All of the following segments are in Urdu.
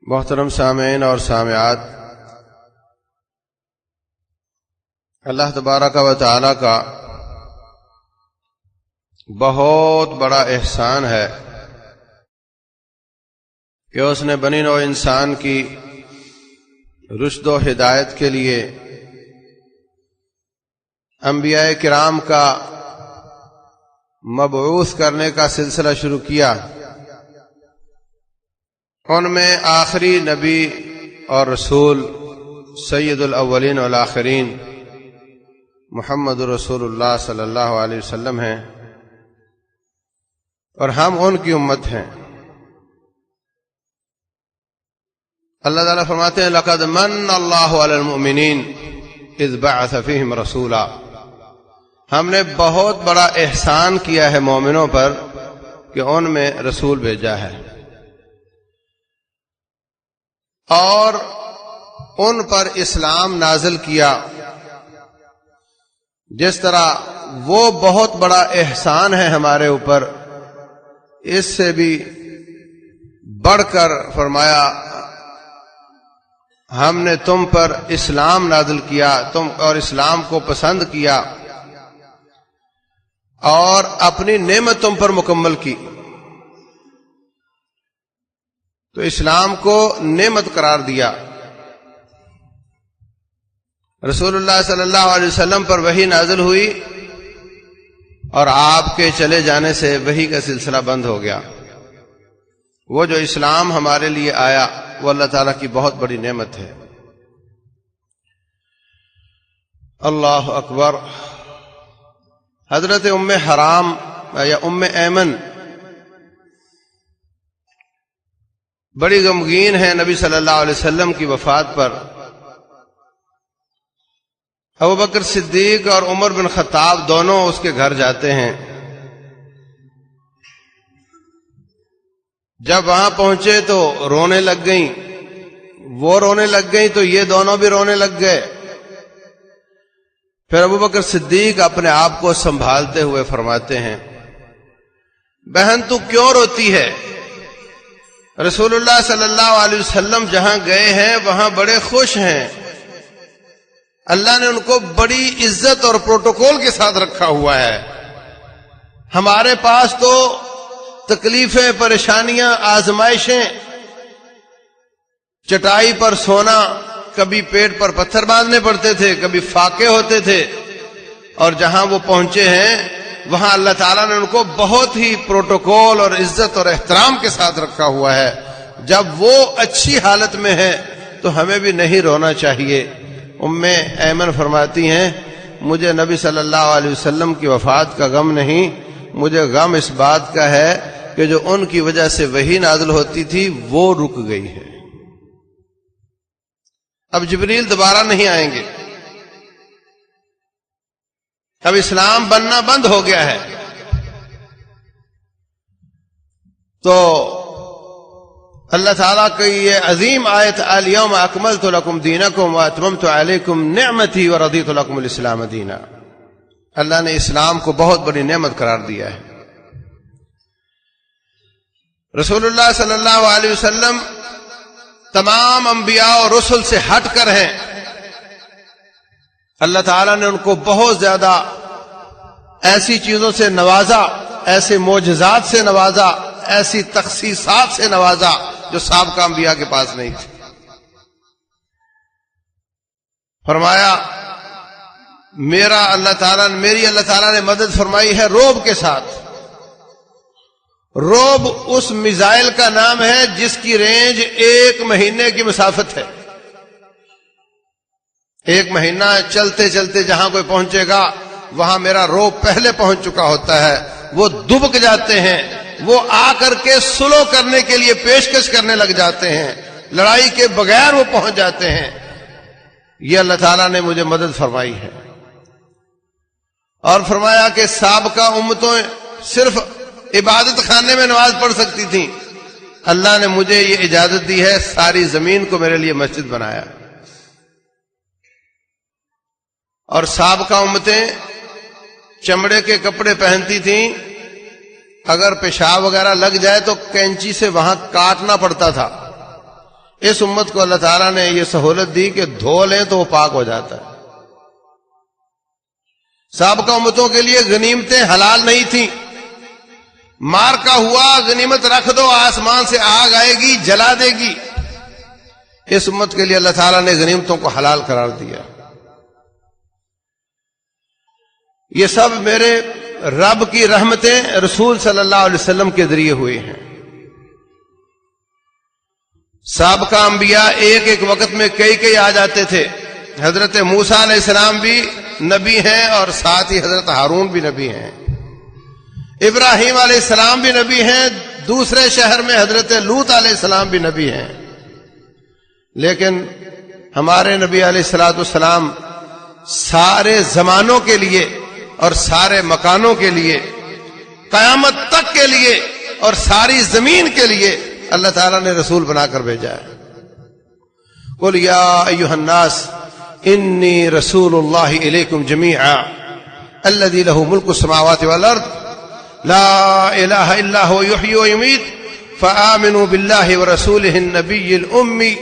محترم سامعین اور سامعات، اللہ تبارک و تعالی کا بہت بڑا احسان ہے کہ اس نے بنی نوع انسان کی رشد و ہدایت کے لیے انبیاء کرام کا مبعوث کرنے کا سلسلہ شروع کیا۔ ان میں آخری نبی اور رسول سید الاولین والآخرین محمد رسول اللہ صلی اللہ علیہ وسلم ہیں، اور ہم ان کی امت ہیں۔ اللہ تعالیٰ فرماتے ہیں لَقَدْ مَنَّ اللَّهُ عَلَى الْمُؤْمِنِينَ إِذْ بَعَثَ فِيهِمْ رَسُولًا، ہم نے بہت بڑا احسان کیا ہے مومنوں پر کہ ان میں رسول بھیجا ہے، اور ان پر اسلام نازل کیا۔ جس طرح وہ بہت بڑا احسان ہے ہمارے اوپر، اس سے بھی بڑھ کر فرمایا ہم نے تم پر اسلام نازل کیا، تم اور اسلام کو پسند کیا اور اپنی نعمت تم پر مکمل کی۔ تو اسلام کو نعمت قرار دیا۔ رسول اللہ صلی اللہ علیہ وسلم پر وحی نازل ہوئی اور آپ کے چلے جانے سے وحی کا سلسلہ بند ہو گیا۔ وہ جو اسلام ہمارے لیے آیا وہ اللہ تعالیٰ کی بہت بڑی نعمت ہے۔ اللہ اکبر۔ حضرت ام حرام یا ام ایمن بڑی غمگین ہے نبی صلی اللہ علیہ وسلم کی وفات پر۔ ابوبکر صدیق اور عمر بن خطاب دونوں اس کے گھر جاتے ہیں۔ جب وہاں پہنچے تو رونے لگ گئیں، وہ رونے لگ گئیں تو یہ دونوں بھی رونے لگ گئے۔ پھر ابوبکر صدیق اپنے آپ کو سنبھالتے ہوئے فرماتے ہیں بہن تو کیوں روتی ہے؟ رسول اللہ صلی اللہ علیہ وسلم جہاں گئے ہیں وہاں بڑے خوش ہیں، اللہ نے ان کو بڑی عزت اور پروٹوکول کے ساتھ رکھا ہوا ہے۔ ہمارے پاس تو تکلیفیں، پریشانیاں، آزمائشیں، چٹائی پر سونا، کبھی پیٹ پر پتھر باندھنے پڑتے تھے، کبھی فاقے ہوتے تھے، اور جہاں وہ پہنچے ہیں وہاں اللہ تعالیٰ نے ان کو بہت ہی پروٹوکول اور عزت اور احترام کے ساتھ رکھا ہوا ہے۔ جب وہ اچھی حالت میں ہے تو ہمیں بھی نہیں رونا چاہیے۔ ام ایمن فرماتی ہیں مجھے نبی صلی اللہ علیہ وسلم کی وفات کا غم نہیں، مجھے غم اس بات کا ہے کہ جو ان کی وجہ سے وحی نازل ہوتی تھی وہ رک گئی ہے۔ اب جبریل دوبارہ نہیں آئیں گے، اب اسلام بننا بند ہو گیا ہے۔ تو اللہ تعالیٰ کی یہ عظیم آیت الیوم اکملت لکم دینکم واتممت علیکم نعمتی ورضیت لکم الاسلام دینا، اللہ نے اسلام کو بہت بڑی نعمت قرار دیا ہے۔ رسول اللہ صلی اللہ علیہ وسلم تمام انبیاء اور رسل سے ہٹ کر ہیں۔ اللہ تعالیٰ نے ان کو بہت زیادہ ایسی چیزوں سے نوازا، ایسے معجزات سے نوازا، ایسی تخصیصات سے نوازا جو سابقہ انبیاء کے پاس نہیں تھی۔ فرمایا میری اللہ تعالیٰ نے مدد فرمائی ہے روب کے ساتھ۔ روب اس میزائل کا نام ہے جس کی رینج 1 مہینے کی مسافت ہے۔ 1 مہینہ چلتے چلتے جہاں کوئی پہنچے گا وہاں میرا روب پہلے پہنچ چکا ہوتا ہے۔ وہ دبک جاتے ہیں، وہ آ کر کے سلو کرنے کے لیے پیشکش کرنے لگ جاتے ہیں، لڑائی کے بغیر وہ پہنچ جاتے ہیں۔ یہ اللہ تعالیٰ نے مجھے مدد فرمائی ہے۔ اور فرمایا کہ سابقہ امتوں صرف عبادت خانے میں نماز پڑھ سکتی تھیں، اللہ نے مجھے یہ اجازت دی ہے، ساری زمین کو میرے لیے مسجد بنایا۔ اور سابقہ امتیں چمڑے کے کپڑے پہنتی تھیں، اگر پیشاب وغیرہ لگ جائے تو کینچی سے وہاں کاٹنا پڑتا تھا۔ اس امت کو اللہ تعالیٰ نے یہ سہولت دی کہ دھو لیں تو وہ پاک ہو جاتا ہے۔ سابقہ امتوں کے لیے غنیمتیں حلال نہیں تھیں، مار کا ہوا غنیمت رکھ دو، آسمان سے آگ آئے گی جلا دے گی۔ اس امت کے لیے اللہ تعالیٰ نے غنیمتوں کو حلال قرار دیا۔ یہ سب میرے رب کی رحمتیں رسول صلی اللہ علیہ وسلم کے ذریعے ہوئی ہیں۔ سابقہ انبیاء ایک ایک وقت میں کئی آ جاتے تھے۔ حضرت موسیٰ علیہ السلام بھی نبی ہیں اور ساتھ ہی حضرت ہارون بھی نبی ہیں، ابراہیم علیہ السلام بھی نبی ہیں، دوسرے شہر میں حضرت لوط علیہ السلام بھی نبی ہیں۔ لیکن ہمارے نبی علیہ الصلوۃ والسلام سارے زمانوں کے لیے اور سارے مکانوں کے لیے، قیامت تک کے لیے اور ساری زمین کے لیے اللہ تعالیٰ نے رسول بنا کر بھیجا ہے۔ قل یا ایھا الناس انی رسول اللہ الیکم جمیعا الذی لہ ملک السماوات والارض لا الہ الا هو یحیی ویمیت فآمنوا باللہ ورسولہ النبی الأمی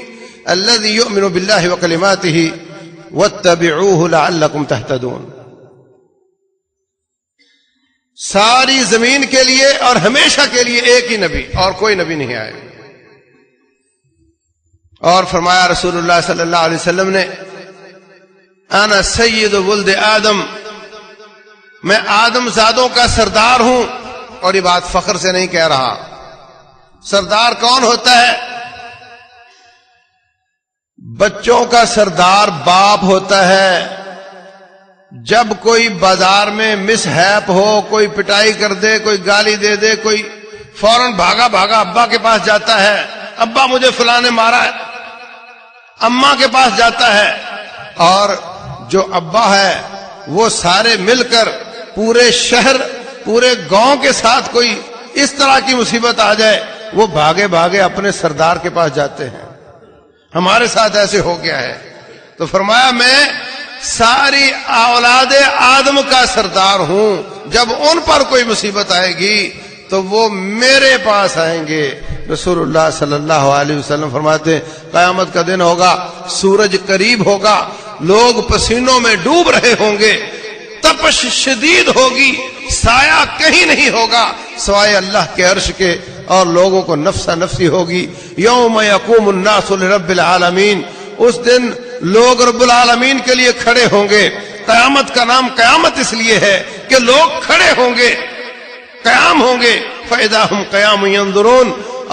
الذی یؤمن باللہ وکلماتہ واتبعوہ لعلکم تہتدون۔ ساری زمین کے لیے اور ہمیشہ کے لیے ایک ہی نبی، اور کوئی نبی نہیں آئے۔ اور فرمایا رسول اللہ صلی اللہ علیہ وسلم نے، انا سید ولد آدم، میں آدم زادوں کا سردار ہوں۔ اور یہ بات فخر سے نہیں کہہ رہا۔ سردار کون ہوتا ہے؟ بچوں کا سردار باپ ہوتا ہے۔ جب کوئی بازار میں مس ہیپ ہو، کوئی پٹائی کر دے، کوئی گالی دے دے، کوئی فوراً بھاگا ابا کے پاس جاتا ہے، ابا مجھے فلاں نے مارا ہے، اماں کے پاس جاتا ہے۔ اور جو ابا ہے وہ سارے مل کر پورے شہر پورے گاؤں کے ساتھ کوئی اس طرح کی مصیبت آ جائے، وہ بھاگے اپنے سردار کے پاس جاتے ہیں۔ ہمارے ساتھ ایسے ہو گیا ہے۔ تو فرمایا میں ساری اولاد آدم کا سردار ہوں، جب ان پر کوئی مصیبت آئے گی تو وہ میرے پاس آئیں گے۔ رسول اللہ صلی اللہ علیہ وسلم فرماتے ہیں قیامت کا دن ہوگا، سورج قریب ہوگا، لوگ پسینوں میں ڈوب رہے ہوں گے، تپش شدید ہوگی، سایہ کہیں نہیں ہوگا سوائے اللہ کے عرش کے، اور لوگوں کو نفسا نفسی ہوگی۔ یوم یقوم الناس لرب العالمین، اس دن لوگ رب العالمین کے لیے کھڑے ہوں گے۔ قیامت کا نام قیامت اس لیے ہے کہ لوگ کھڑے ہوں گے، قیام ہوں گے۔ فَإِذَا هُمْ قِيَامٌ يَنظُرُونَ،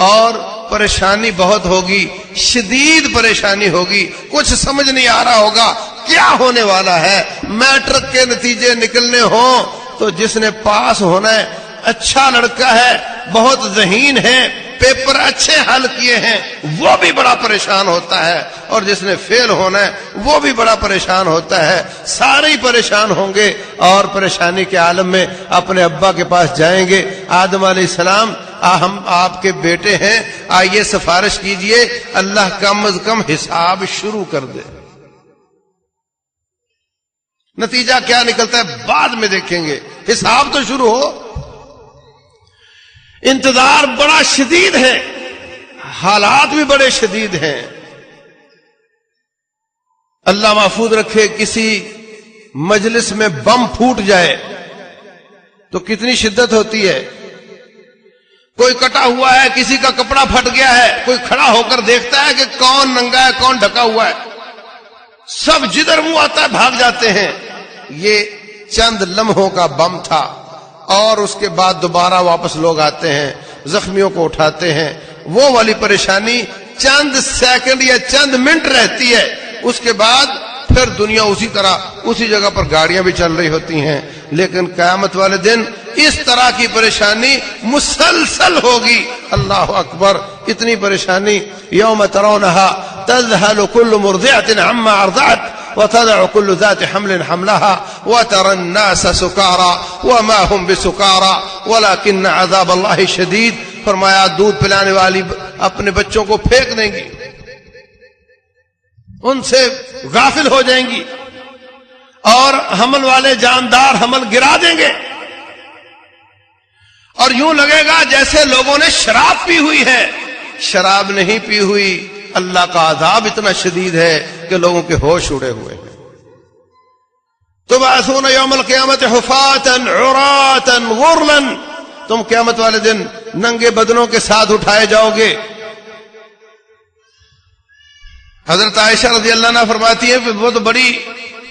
اور پریشانی بہت ہوگی، شدید پریشانی ہوگی، کچھ سمجھ نہیں آ رہا ہوگا کیا ہونے والا ہے۔ میٹرک کے نتیجے نکلنے ہوں تو جس نے پاس ہونا ہے اچھا لڑکا ہے، بہت ذہین ہے، پیپر اچھے حل کیے ہیں، وہ بھی بڑا پریشان ہوتا ہے، اور جس نے فیل ہونا ہے وہ بھی بڑا پریشان ہوتا ہے۔ سارے ہی پریشان ہوں گے اور پریشانی کے عالم میں اپنے ابا کے پاس جائیں گے۔ آدم علیہ السلام، ہم آپ کے بیٹے ہیں، آئیے سفارش کیجئے، اللہ کم از کم حساب شروع کر دے۔ نتیجہ کیا نکلتا ہے بعد میں دیکھیں گے، حساب تو شروع ہو۔ انتظار بڑا شدید ہے، حالات بھی بڑے شدید ہیں۔ اللہ محفوظ رکھے کسی مجلس میں بم پھوٹ جائے تو کتنی شدت ہوتی ہے۔ کوئی کٹا ہوا ہے، کسی کا کپڑا پھٹ گیا ہے، کوئی کھڑا ہو کر دیکھتا ہے کہ کون ننگا ہے کون ڈھکا ہوا ہے، سب جدھر منہ آتا ہے بھاگ جاتے ہیں۔ یہ چند لمحوں کا بم تھا، اور اس کے بعد دوبارہ واپس لوگ آتے ہیں، زخمیوں کو اٹھاتے ہیں۔ وہ والی پریشانی چند سیکنڈ یا چند منٹ رہتی ہے، اس کے بعد پھر دنیا اسی طرح اسی جگہ پر گاڑیاں بھی چل رہی ہوتی ہیں۔ لیکن قیامت والے دن اس طرح کی پریشانی مسلسل ہوگی۔ اللہ اکبر، اتنی پریشانی۔ یوم ترونہا تذہل کل مرضعۃ عما ارضعت وتضع كل ذات حمل حملها وترى الناس سكارى وما هم بسكارى ولكن عذاب الله شديد۔ فرمایا دودھ پلانے والی اپنے بچوں کو پھینک دیں گی، ان سے غافل ہو جائیں گی، اور حمل والے جاندار حمل گرا دیں گے، اور یوں لگے گا جیسے لوگوں نے شراب پی ہوئی ہے۔ شراب نہیں پی ہوئی، اللہ کا عذاب اتنا شدید ہے کہ لوگوں کے ہوش اڑے ہوئے ہیں. تبعثون یوم القیامت حفاتا عراتا غرلا، تم قیامت والے دن ننگے بدنوں کے ساتھ اٹھائے جاؤ گے. حضرت عائشہ رضی اللہ عنہا فرماتی ہیں کہ وہ تو بڑی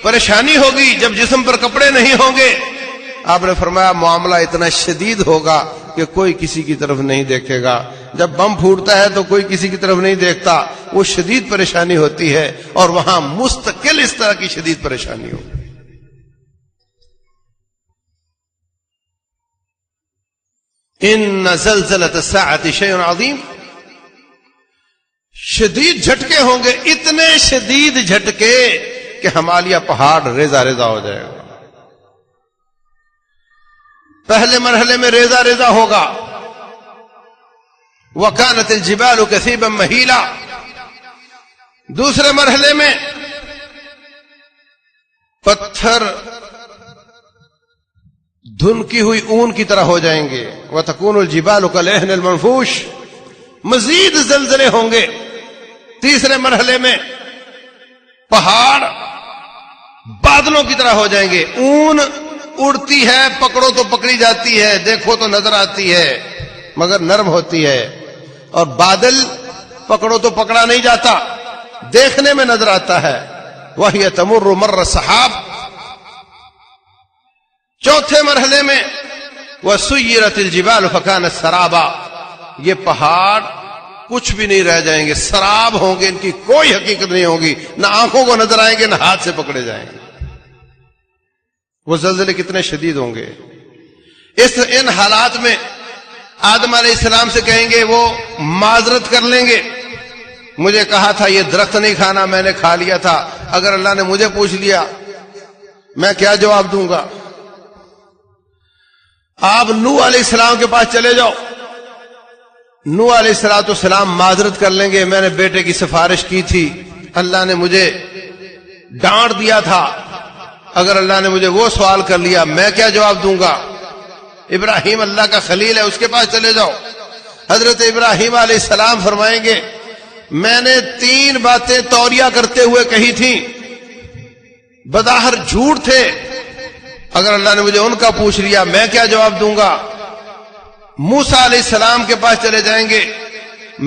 پریشانی ہوگی جب جسم پر کپڑے نہیں ہوں گے. آپ نے فرمایا معاملہ اتنا شدید ہوگا کہ کوئی کسی کی طرف نہیں دیکھے گا. جب بم پھوٹتا ہے تو کوئی کسی کی طرف نہیں دیکھتا، وہ شدید پریشانی ہوتی ہے، اور وہاں مستقل اس طرح کی شدید پریشانی ہوگی. ان زلزلۃ الساعۃ شیء عظیم، شدید جھٹکے ہوں گے، اتنے شدید جھٹکے کہ ہمالیہ پہاڑ ریزہ ریزہ ہو جائے گا. پہلے مرحلے میں ریزہ ریزہ ہوگا. وَكَانَتِ الْجِبَالُ كَثِيبًا مَهِيلًا، دوسرے مرحلے میں پتھر دھنکی ہوئی اون کی طرح ہو جائیں گے. وَتَكُونُ الْجِبَالُ كَالْعِهْنِ الْمَنْفُوشِ، مزید زلزلے ہوں گے. تیسرے مرحلے میں پہاڑ بادلوں کی طرح ہو جائیں گے. اون اڑتی ہے، پکڑو تو پکڑی جاتی ہے، دیکھو تو نظر آتی ہے مگر نرم ہوتی ہے. اور بادل پکڑو تو پکڑا نہیں جاتا، دیکھنے میں نظر آتا ہے. وَهِيَ تَمُرُّ مَرَّ السَّحَابِ، چوتھے مرحلے میں وَسُيِّرَتِ الْجِبَالُ فَكَانَتْ سَرَابًا، یہ پہاڑ کچھ بھی نہیں رہ جائیں گے، سراب ہوں گے، ان کی کوئی حقیقت نہیں ہوگی، نہ آنکھوں کو نظر آئیں گے نہ ہاتھ سے پکڑے جائیں گے. وہ زلزلے کتنے شدید ہوں گے. ان حالات میں آدم علیہ السلام سے کہیں گے، وہ معذرت کر لیں گے، مجھے کہا تھا یہ درخت نہیں کھانا، میں نے کھا لیا تھا. اگر اللہ نے مجھے پوچھ لیا میں کیا جواب دوں گا؟ آپ نوح علیہ السلام کے پاس چلے جاؤ، نوح علیہ السلام معذرت کر لیں گے، میں نے بیٹے کی سفارش کی تھی، اللہ نے مجھے ڈانٹ دیا تھا، اگر اللہ نے مجھے وہ سوال کر لیا میں کیا جواب دوں گا؟ ابراہیم اللہ کا خلیل ہے، اس کے پاس چلے جاؤ. حضرت ابراہیم علیہ السلام فرمائیں گے، میں نے 3 باتیں توریہ کرتے ہوئے کہی تھیں، بظاہر جھوٹ تھے، اگر اللہ نے مجھے ان کا پوچھ لیا میں کیا جواب دوں گا؟ موسیٰ علیہ السلام کے پاس چلے جائیں گے،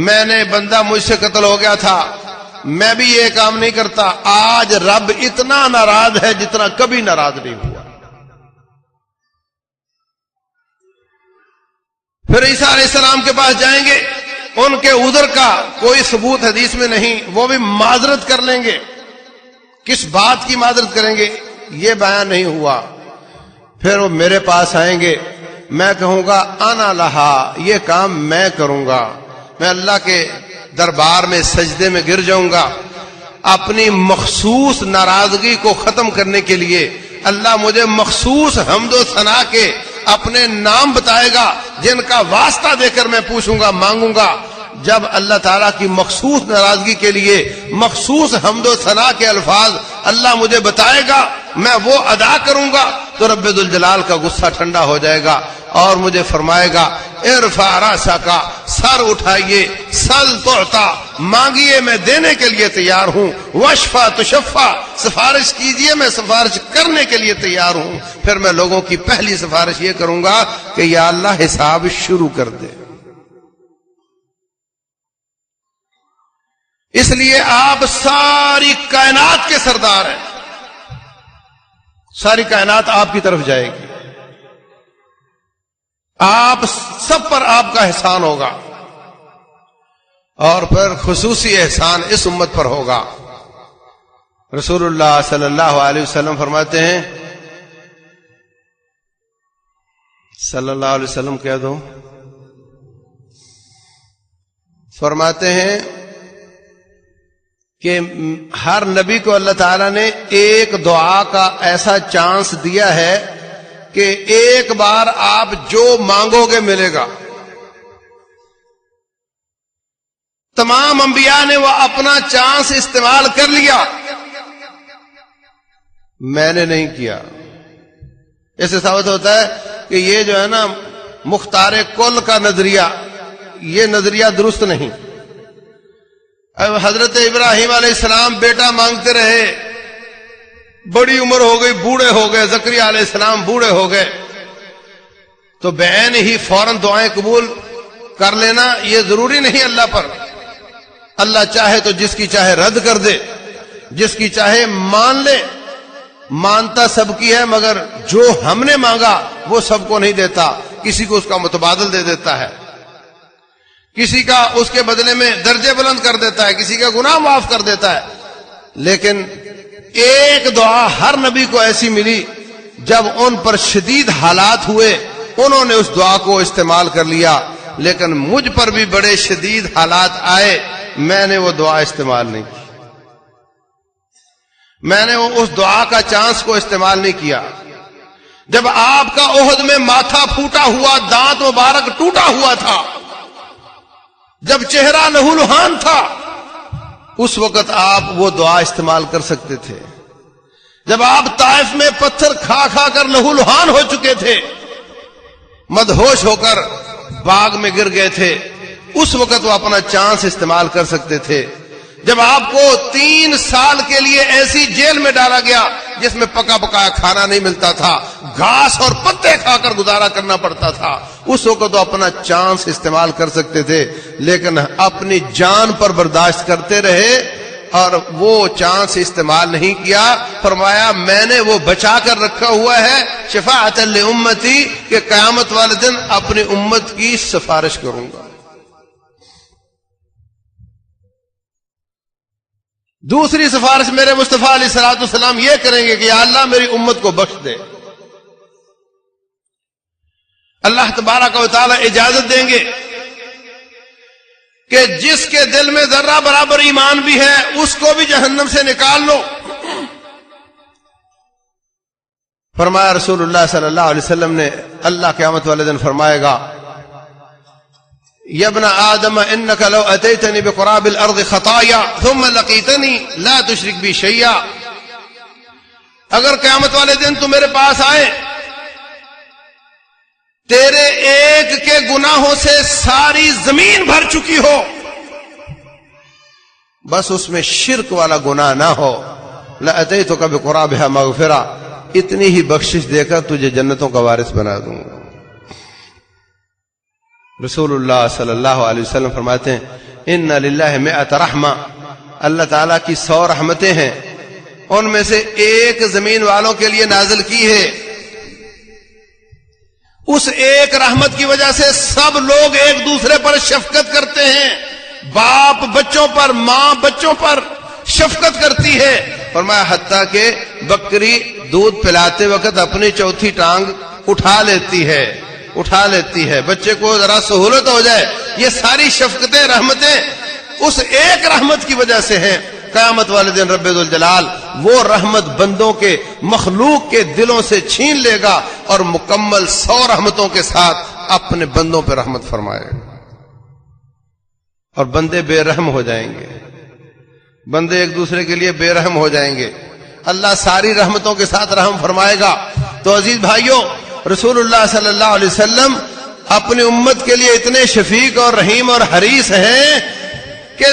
میں نے بندہ مجھ سے قتل ہو گیا تھا، میں بھی یہ کام نہیں کرتا، آج رب اتنا ناراض ہے جتنا کبھی ناراض نہیں ہوا. پھر عیسیٰ علیہ السلام کے پاس جائیں گے، ان کے عذر کا کوئی ثبوت حدیث میں نہیں، وہ بھی معذرت کر لیں گے. کس بات کی معذرت کریں گے یہ بیان نہیں ہوا. پھر وہ میرے پاس آئیں گے، میں کہوں گا انا لہا، یہ کام میں کروں گا. میں اللہ کے دربار میں سجدے میں گر جاؤں گا. اپنی مخصوص ناراضگی کو ختم کرنے کے لیے اللہ مجھے مخصوص حمد و ثنا کے اپنے نام بتائے گا، جن کا واسطہ دے کر میں پوچھوں گا، مانگوں گا. جب اللہ تعالیٰ کی مخصوص ناراضگی کے لیے مخصوص حمد و ثنا کے الفاظ اللہ مجھے بتائے گا، میں وہ ادا کروں گا تو رب ذوالجلال کا غصہ ٹھنڈا ہو جائے گا اور مجھے فرمائے گا ارفع راسک، سر اٹھائیے، سل تعطا، مانگیے میں دینے کے لیے تیار ہوں، واشفع تشفع، سفارش کیجئے میں سفارش کرنے کے لیے تیار ہوں. پھر میں لوگوں کی پہلی سفارش یہ کروں گا کہ یا اللہ حساب شروع کر دے. اس لیے آپ ساری کائنات کے سردار ہیں، ساری کائنات آپ کی طرف جائے گی، آپ سب پر آپ کا احسان ہوگا، اور پھر خصوصی احسان اس امت پر ہوگا. رسول اللہ صلی اللہ علیہ وسلم فرماتے ہیں، صلی اللہ علیہ وسلم کہہ دو، فرماتے ہیں کہ ہر نبی کو اللہ تعالیٰ نے ایک دعا کا ایسا چانس دیا ہے کہ ایک بار آپ جو مانگو گے ملے گا. تمام انبیاء نے وہ اپنا چانس استعمال کر لیا، میں نے نہیں کیا. اس سے ثابت ہوتا ہے کہ یہ جو ہے نا مختار کل کا نظریہ، یہ نظریہ درست نہیں. اب حضرت ابراہیم علیہ السلام بیٹا مانگتے رہے، بڑی عمر ہو گئی، بوڑھے ہو گئے، زکریا علیہ السلام بوڑھے ہو گئے، تو بعین ہی فوراً دعائیں قبول کر لینا یہ ضروری نہیں اللہ پر. اللہ چاہے تو جس کی چاہے رد کر دے، جس کی چاہے مان لے. مانتا سب کی ہے، مگر جو ہم نے مانگا وہ سب کو نہیں دیتا، کسی کو اس کا متبادل دے دیتا ہے، کسی کا اس کے بدلے میں درجے بلند کر دیتا ہے، کسی کا گناہ معاف کر دیتا ہے. لیکن ایک دعا ہر نبی کو ایسی ملی، جب ان پر شدید حالات ہوئے انہوں نے اس دعا کو استعمال کر لیا. لیکن مجھ پر بھی بڑے شدید حالات آئے، میں نے وہ دعا استعمال نہیں کی، میں نے اس دعا کا چانس کو استعمال نہیں کیا. جب آپ کا احد میں ماتھا پھوٹا ہوا، دانت مبارک ٹوٹا ہوا تھا، جب چہرہ لہولہان تھا، اس وقت آپ وہ دعا استعمال کر سکتے تھے. جب آپ طائف میں پتھر کھا کھا کر لہولہان ہو چکے تھے، مدہوش ہو کر باغ میں گر گئے تھے، اس وقت وہ اپنا چانس استعمال کر سکتے تھے. جب آپ کو 3 سال کے لیے ایسی جیل میں ڈالا گیا جس میں پکا پکایا کھانا نہیں ملتا تھا، گھاس اور پتے کھا کر گزارا کرنا پڑتا تھا، اس وقت وہ اپنا چانس استعمال کر سکتے تھے. لیکن اپنی جان پر برداشت کرتے رہے اور وہ چانس استعمال نہیں کیا. فرمایا میں نے وہ بچا کر رکھا ہوا ہے شفاعۃ لامتی، کہ قیامت والے دن اپنی امت کی سفارش کروں گا. دوسری سفارش میرے مصطفیٰ علیہ الصلوۃ والسلام یہ کریں گے کہ یا اللہ میری امت کو بخش دے. اللہ تبارک و تعالی اجازت دیں گے کہ جس کے دل میں ذرہ برابر ایمان بھی ہے اس کو بھی جہنم سے نکال لو. فرمایا رسول اللہ صلی اللہ علیہ وسلم نے، اللہ قیامت والے دن فرمائے گا یا ابن آدم انک لو اتیتنی بقراب الارض خطایا ثم لقیتنی لا تشرک بی شیئا. اگر قیامت والے دن تو میرے پاس آئے، تیرے ایک کے گناہوں سے ساری زمین بھر چکی ہو، بس اس میں شرک والا گناہ نہ ہو، لأتیتک بقرابها مغفرہ، اتنی ہی بخشش دے کر تجھے جنتوں کا وارث بنا دوں گا. رسول اللہ صلی اللہ علیہ وسلم فرماتے ہیں ان للہ 100 رحمہ، اللہ تعالیٰ کی 100 رحمتیں ہیں، ان میں سے ایک زمین والوں کے لیے نازل کی ہے. اس ایک رحمت کی وجہ سے سب لوگ ایک دوسرے پر شفقت کرتے ہیں. باپ بچوں پر، ماں بچوں پر شفقت کرتی ہے. فرمایا حتیٰ کہ بکری دودھ پلاتے وقت اپنی چوتھی ٹانگ اٹھا لیتی ہے بچے کو ذرا سہولت ہو جائے. یہ ساری شفقتیں، رحمتیں اس ایک رحمت کی وجہ سے ہیں. قیامت والے دن رب ذوالجلال وہ رحمت بندوں کے، مخلوق کے دلوں سے چھین لے گا اور مکمل 100 رحمتوں کے ساتھ اپنے بندوں پہ رحمت فرمائے گا، اور بندے بے رحم ہو جائیں گے، بندے ایک دوسرے کے لیے بے رحم ہو جائیں گے. اللہ ساری رحمتوں کے ساتھ رحم فرمائے گا. تو عزیز بھائیوں، رسول اللہ صلی اللہ علیہ وسلم اپنی امت کے لیے اتنے شفیق اور رحیم اور حریص ہیں کہ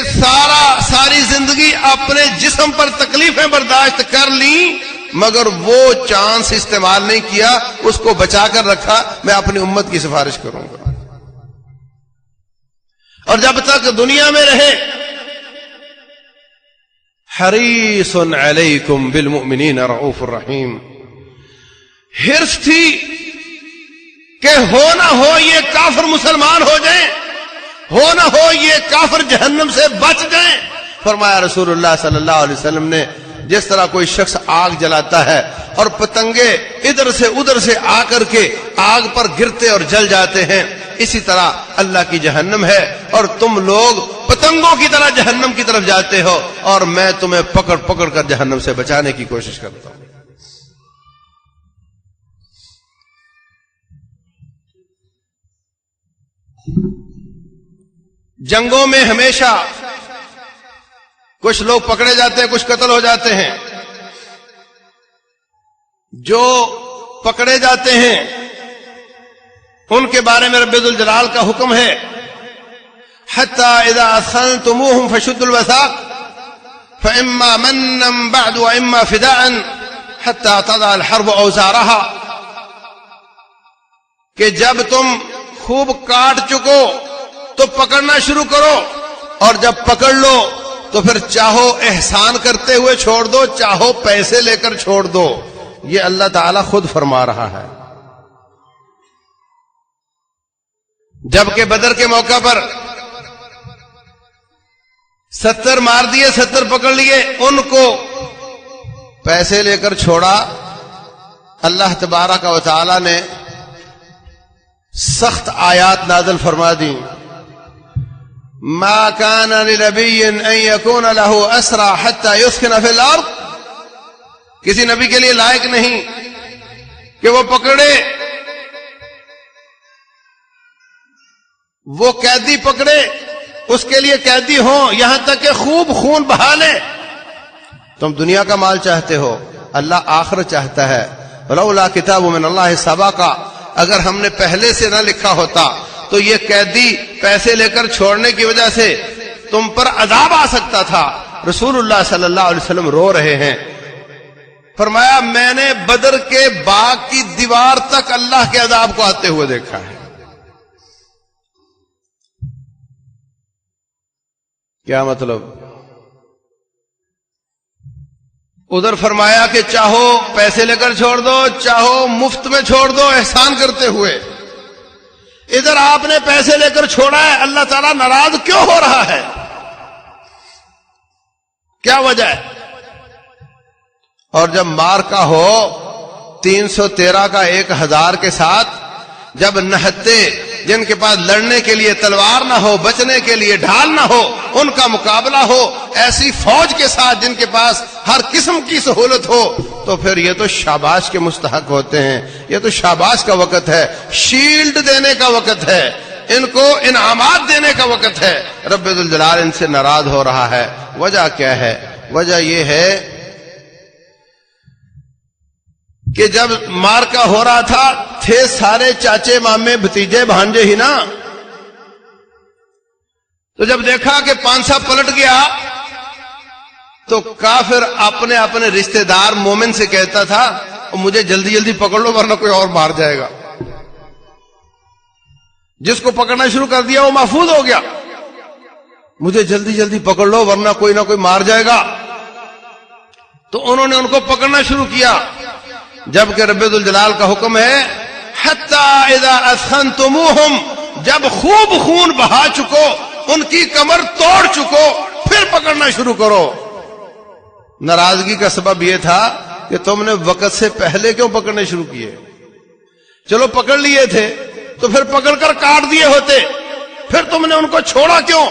ساری زندگی اپنے جسم پر تکلیفیں برداشت کر لیں، مگر وہ چانس استعمال نہیں کیا، اس کو بچا کر رکھا. میں اپنی امت کی سفارش کروں گا، اور جب تک دنیا میں رہے حریص علیکم بالمؤمنین رؤوف الرحیم، حرص تھی کہ ہو نہ ہو یہ کافر مسلمان ہو جائیں، ہو نہ ہو یہ کافر جہنم سے بچ جائیں. فرمایا رسول اللہ صلی اللہ علیہ وسلم نے جس طرح کوئی شخص آگ جلاتا ہے اور پتنگے ادھر سے ادھر سے آ کر کے آگ پر گرتے اور جل جاتے ہیں، اسی طرح اللہ کی جہنم ہے اور تم لوگ پتنگوں کی طرح جہنم کی طرف جاتے ہو، اور میں تمہیں پکڑ پکڑ کر جہنم سے بچانے کی کوشش کرتا ہوں. جنگوں میں ہمیشہ کچھ لوگ پکڑے جاتے ہیں، کچھ قتل ہو جاتے ہیں. جو پکڑے جاتے ہیں ان کے بارے میں رب ذوالجلال کا حکم ہے حتى إذا أثخنتموهم فشدوا الوثاق فإما منا بعد وإما فداء حتى تضع الحرب أوزارها، کہ جب تم خوب کاٹ چکو تو پکڑنا شروع کرو، اور جب پکڑ لو تو پھر چاہو احسان کرتے ہوئے چھوڑ دو، چاہو پیسے لے کر چھوڑ دو۔ یہ اللہ تعالیٰ خود فرما رہا ہے۔ جبکہ بدر کے موقع پر 70 مار دیے، 70 پکڑ لیے، ان کو پیسے لے کر چھوڑا۔ اللہ تبارک و تعالی نے سخت آیات نازل فرما دی، ما كان لنبي ان يكون له اسرى حتى يسكن في الارض، کسی نبی کے لیے لائق نہیں کہ وہ پکڑے، وہ قیدی پکڑے، اس کے لیے قیدی ہوں یہاں تک کہ خوب خون بہا لے۔ تم دنیا کا مال چاہتے ہو، اللہ آخرت چاہتا ہے۔ ولولا کتاب من اللہ سبق، اگر ہم نے پہلے سے نہ لکھا ہوتا تو یہ قیدی پیسے لے کر چھوڑنے کی وجہ سے تم پر عذاب آ سکتا تھا۔ رسول اللہ صلی اللہ علیہ وسلم رو رہے ہیں، فرمایا میں نے بدر کے باغ کی دیوار تک اللہ کے عذاب کو آتے ہوئے دیکھا ہے۔ کیا مطلب؟ ادھر فرمایا کہ چاہو پیسے لے کر چھوڑ دو، چاہو مفت میں چھوڑ دو احسان کرتے ہوئے۔ ادھر آپ نے پیسے لے کر چھوڑا ہے، اللہ تعالیٰ ناراض کیوں ہو رہا ہے؟ کیا وجہ ہے؟ اور جب مار کا ہو 313 کا 1000 کے ساتھ، جب نہتے جن کے پاس لڑنے کے لیے تلوار نہ ہو، بچنے کے لیے ڈھال نہ ہو، ان کا مقابلہ ہو ایسی فوج کے ساتھ جن کے پاس ہر قسم کی سہولت ہو، تو پھر یہ تو شاباش کے مستحق ہوتے ہیں۔ یہ تو شاباش کا وقت ہے، شیلڈ دینے کا وقت ہے، ان کو انعامات دینے کا وقت ہے۔ رب ذوالجلال ان سے ناراض ہو رہا ہے۔ وجہ کیا ہے؟ وجہ یہ ہے کہ جب مارکا ہو رہا تھا تھے سارے چاچے مامے بھتیجے بھانجے ہی نا، تو جب دیکھا کہ پانسا پلٹ گیا تو کافر اپنے اپنے رشتہ دار مومن سے کہتا تھا مجھے جلدی جلدی پکڑ لو ورنہ کوئی اور مار جائے گا۔ جس کو پکڑنا شروع کر دیا وہ محفوظ ہو گیا، مجھے جلدی جلدی پکڑ لو ورنہ کوئی نہ کوئی مار جائے گا۔ تو انہوں نے ان کو پکڑنا شروع کیا، جبکہ رب ذوالجلال کا حکم ہے حتی اذا اثخنتموہم، جب خوب خون بہا چکو، ان کی کمر توڑ چکو، پھر پکڑنا شروع کرو۔ ناراضگی کا سبب یہ تھا کہ تم نے وقت سے پہلے کیوں پکڑنے شروع کیے؟ چلو پکڑ لیے تھے تو پھر پکڑ کر کاٹ دیے ہوتے، پھر تم نے ان کو چھوڑا کیوں؟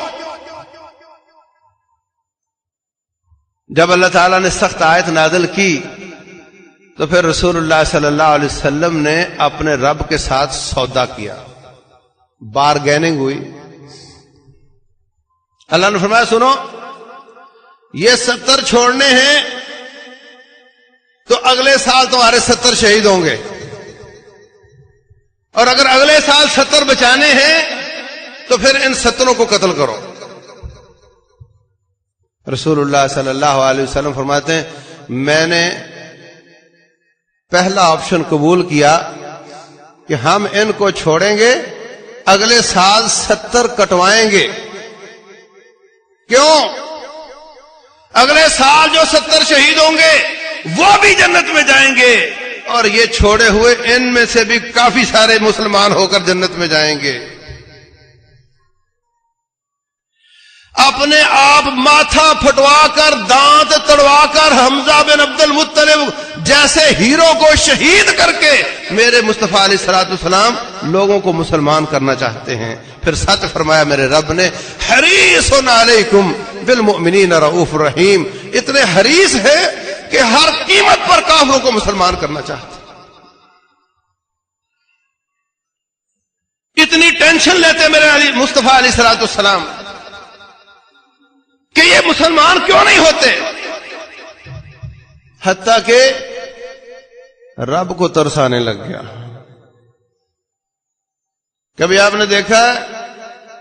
جب اللہ تعالیٰ نے سخت آیت نازل کی تو پھر رسول اللہ صلی اللہ علیہ وسلم نے اپنے رب کے ساتھ سودا کیا، بارگیننگ ہوئی۔ اللہ نے فرمایا سنو، یہ 70 چھوڑنے ہیں تو اگلے سال تمہارے 70 شہید ہوں گے، اور اگر اگلے سال 70 بچانے ہیں تو پھر ان 70 کو قتل کرو۔ رسول اللہ صلی اللہ علیہ وسلم فرماتے ہیں میں نے پہلا آپشن قبول کیا کہ ہم ان کو چھوڑیں گے، اگلے سال 70 کٹوائیں گے۔ کیوں؟ اگلے سال جو 70 شہید ہوں گے وہ بھی جنت میں جائیں گے، اور یہ چھوڑے ہوئے ان میں سے بھی کافی سارے مسلمان ہو کر جنت میں جائیں گے۔ اپنے آپ ماتھا پھٹوا کر، دانت تڑوا کر حمزہ بن عبد المطلب جیسے ہیرو کو شہید کر کے میرے مصطفیٰ علیہ الصلوۃ والسلام لوگوں کو مسلمان کرنا چاہتے ہیں۔ پھر سچ فرمایا میرے رب نے حریص علیکم بالمؤمنین رؤوف رحیم، اتنے حریص ہے کہ ہر قیمت پر کافروں کو مسلمان کرنا چاہتے، اتنی ٹینشن لیتے میرے مصطفیٰ علیہ الصلوۃ والسلام کہ یہ مسلمان کیوں نہیں ہوتے، حتیٰ کہ رب کو ترس آنے لگ گیا۔ کبھی آپ نے دیکھا